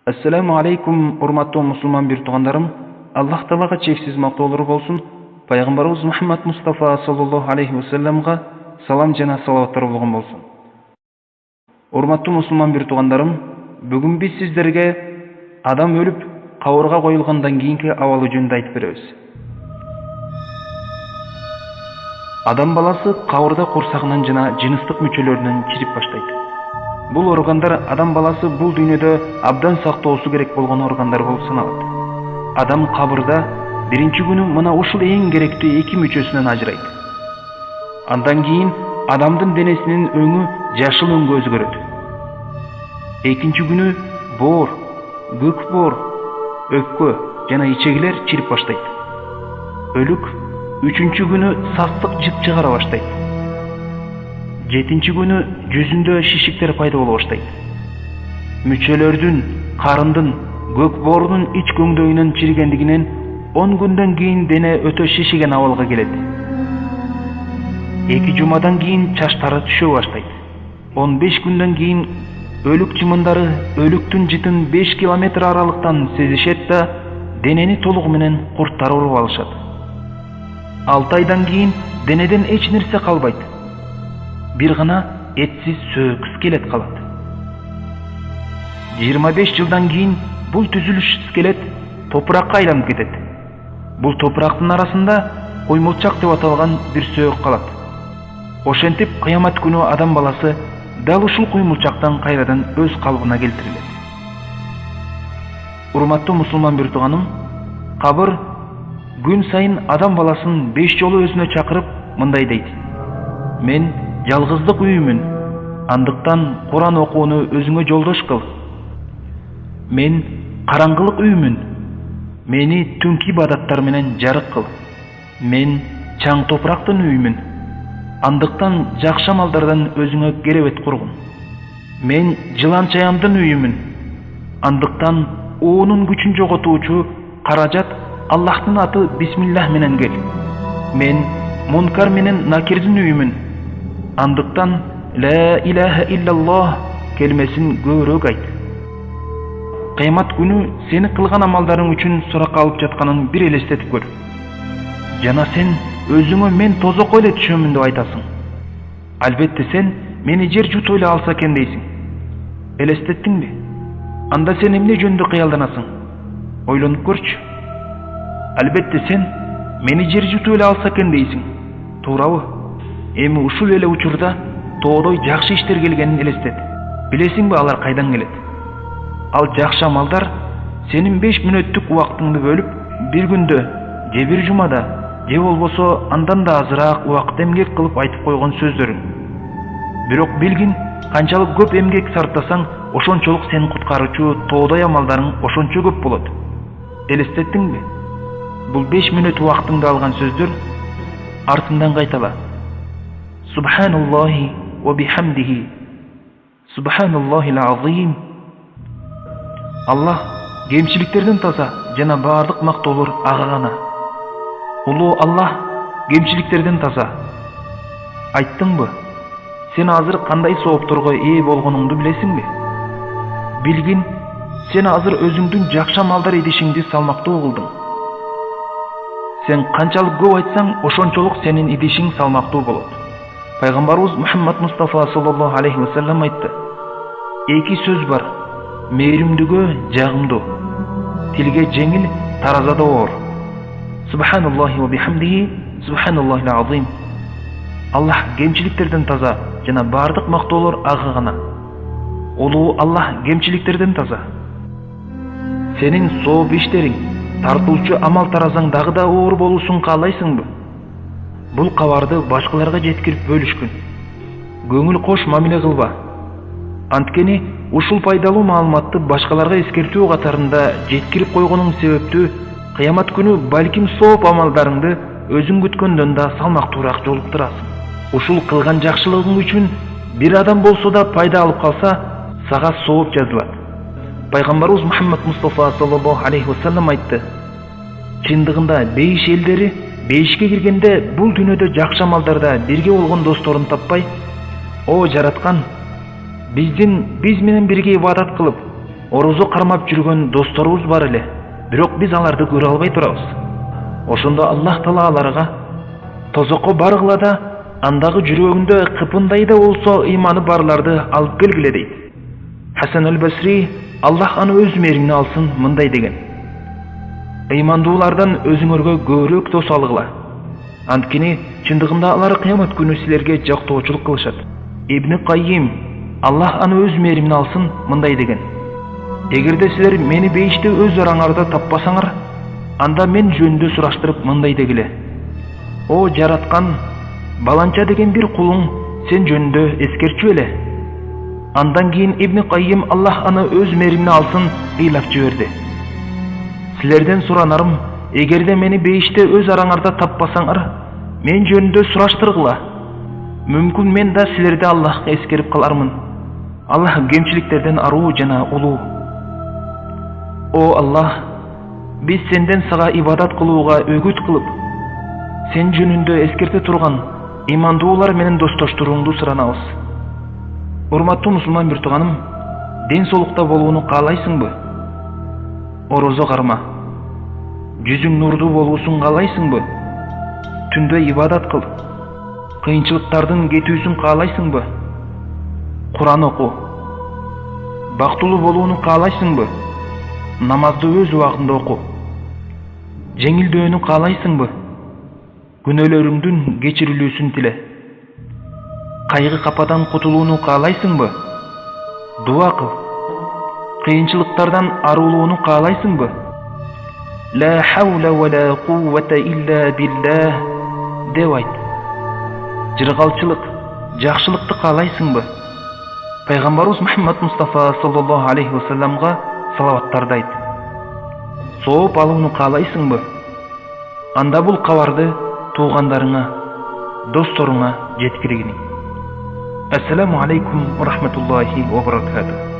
Assalamu alaikum, урматтуу мусулман бир туугандарым. Аллах Таалага чексиз мактоолор болсун. Пайгамбарыбыз Мухаммад Мустафа саллаллаху алейхи ва салламга салам жана салаваттар болгон болсун. Урматтуу мусулман бир туугандарым, бүгүн биз сиздерге адам өлүп кабырга коюлгандан кийинки абалы жөнүндө айтып беребиз. Адам баласы кабырда курсагынан жана жыныстык мүчөлөрүнөн чирип баштайт. Бул органдар адам баласы бул дүйнөдө абдан сактоосу керек болгон органдар болуп саналат. Адам кабырда биринчи күнү мына ушул эң керектүү эки мүчөсүнөн ажырайт. Андан кийин адамдын денесинин өңү жашыл өңгө өзгөрөт. Экинчи күнү боор, көк боор, өпкө жана ичегилер чирип баштайт. Өлүк үчүнчү күнү састык жып чыгара баштайт. Жетинчи күнү жүзүндө шишиктер пайда боло баштайт. Мүчөлөрдүн, карындын, көк боорунун ич көңдөйүнүн чиригендигинен 10 күндөн кийин дене өтө шишиген абалга келет. 2 жумадан кийин чачтары түшө баштайт. 15 күндөн кийин өлүк чымындары өлүктүн жытын 5 километр аралыктан сезишет да денени толугу менен курттар уруп алышат. 6 айдан кийин денеден эч нерсе калбайт. Бир гана этсиз сөөк скелет калат. 25 жылдан кийин бул түзүлүш скелет топуракка айланып кетет. Бул топурактын арасында коймулчак деп аталган бир сөөк калат. Ошентип кыямат күнү адам баласы дал ушул коймулчактан кайрадан өз калыбына келтирилет. Урматтуу мусулман бир тууганым, кабыр күн сайын адам баласын 5 жолу өзүнө чакырып мындай дейт: мен жалгыздык үйүмүн, андыктан Куран окууну өзүңө жолдош кыл. Мен караңгылык үйүмүн, мени түнкү ибадаттар менен жарык кыл. Мен чаң топурактын үйүмүн, андыктан жакшы амалдардан өзүңө керебет кургун. Мен жылан чаямдын үйүмүн, андыктан оонун күчүн жоготуучу каражат Аллахтын аты бисмиллах менен кел. Мен мункар менен накирдин үйүмүн, андыктан ла илаха иллаллах келмесин көбүрөөк айт. Кыямат күнү сени кылган амалдарың үчүн суракка алып жатканын бир элестетип көр. Жана сен өзүңө мен тозокко эле түшөмүн деп айтасың. Албетте сен мени жер жутуп эле алса экен дейсиң. Элестеттиңби? Анда сен эмне жөнүндө кыялданасың? Ойлонуп көрчү. Албетте сен мени жер жутуп эле алса экен дейсиң. Туурабы? Эми ушул эле учурда тоодой жакшы иштер келгенин элестет. Билесиңби алар кайдан келет? Ал жакшы амалдар сенин 5 мүнөттүк убактыңды бөлүп, бир күндө, же бир жумада, же болбосо андан да азыраак убакыт эмгек кылып айтып койгон сөздөрүң. Бирок билгин, канчалык көп эмгек сарптасаң, ошончолук сени куткаруучу тоодой амалдарың ошончо көп болот. Элестеттиңби? Бул 5 мүнөт убактыңды алган сөздөр артынан кайтала. Субханаллахи ва бихамдихи. Субханаллахил азим. Аллах кемчиликтерден таза жана бардык мактоолор ага гана. Улуу Аллах кемчиликтерден таза. Айттыңбы? Сен азыр кандай соопторго ээ болгонуңду билесиңби? Билгин, сен азыр өзүңдүн жакшы амалдар идишиңди салмактуу кылдың. Сен канчалык көп айтсаң, ошончолук сенин идишиң салмактуу болот. Пайгамбарыбыз Мухаммад Мустафа саллаллаху алейхи ва саллам айтты: эки сөз бар, мээримдүүгө жагымдуу, тилге жеңил, таразада оор. Субханаллахи ва бихамдихи, субханаллахил азим. Аллах кемчиликтерден таза жана бардык мактоолор ага гана. Улуу Аллах кемчиликтерден таза. Сенин сооп иштериң, тартуучу амал таразаң дагы да оор болушун каалайсыңбы? Бул кабарды башкаларга жеткирип бөлүшкүн. Көңүл кош мамиле кылба. Анткени ушул пайдалуу маалыматты башкаларга эскертүү катарында жеткирип койгонуң себептүү кыямат күнү балким сооп амалдарыңды өзүң күткөндөн да салмактуураак жолуктурасың. Ушул кылган жакшылыгың үчүн бир адам болсо да пайда алып калса, сага сооп жазылат. Пайгамбарыбыз Мухаммад Мустафа саллаллаху алейхи ва саллам айтты: чындыгында бейиш элдери бейишке киргенде бул дүйнөдө жакшы амалдарда бирге болгон досторун таппай, о жараткан, биз менен бирге ибадат кылып, орозо кармап жүргөн досторубуз бар эле, бирок биз аларды көрө албай турабыз. Ошондо Аллах Таала аларга тозокко баргыла да, андагы жүрөгүндө кыпындай да болсо ыйманы барларды алып келгиле дейт. Хасан аль-Басри Аллах аны өз мээримине алсын мындай деген: ыймандуулардан өзүңөргө көбүрөөк дос алгыла. Анткени чындыгында алар кыямат күнү силерге жактоочулук кылышат. Ибн Каййим Аллах аны өз мээримине алсын мындай деген: эгерде силер мени бейиште өз араңарда таппасаңар, анда мен жөнүндө сураштырып мындай дегиле: о жараткан, баланча деген бир кулуң сен жөнүндө эскерчү эле. Андан кийин Ибн Каййим Аллах аны өз мээримине алсын ыйлап жиберди: силерден суранарым, эгерде мени бейиште өз араңарда таппасаңар, мен жөнүндө сураштыргыла. Мүмкүн мен да силерди Аллахка эскерип калармын. Аллах кемчиликтерден аруу жана улуу. О Аллах, биз сенден сага ибадат кылууга өгүт кылып, сен жөнүндө эскерте турган ыймандуулар менен достоштуруңду суранабыз. Урматтуу мусулман бир тууганым, ден соолукта болууну каалайсыңбы? Орозо карма. Жүзүң нурдуу болуусун каалайсыңбы? Түндө ибадат кыл. Кыйынчылыктардын кетүүсүн каалайсыңбы? Куран оку. Бактылуу болууну каалайсыңбы? Намазды өз убагында оку. Жеңилдөөнү каалайсыңбы? Күнөөлөрүңдүн кечирилүүсүн тиле. Кайгы кападан кутулууну каалайсыңбы? Дуа кыл. Кыйынчылыктардан арылууну каалайсыңбы? Ла хаула ва ла куввата илля биллах деп айт. Жыргалчылык, жакшылыкты каалайсыңбы? Пайгамбарыбыз Мухаммад Мустафа саллаллаху алейхи ва салламга салаваттарды айт. Сооп алууну каалайсыңбы? Анда бул кабарды туугандарыңа, досторуңа жеткиргине. Ассаламу алейкум ва рахматуллахи ва баракатух.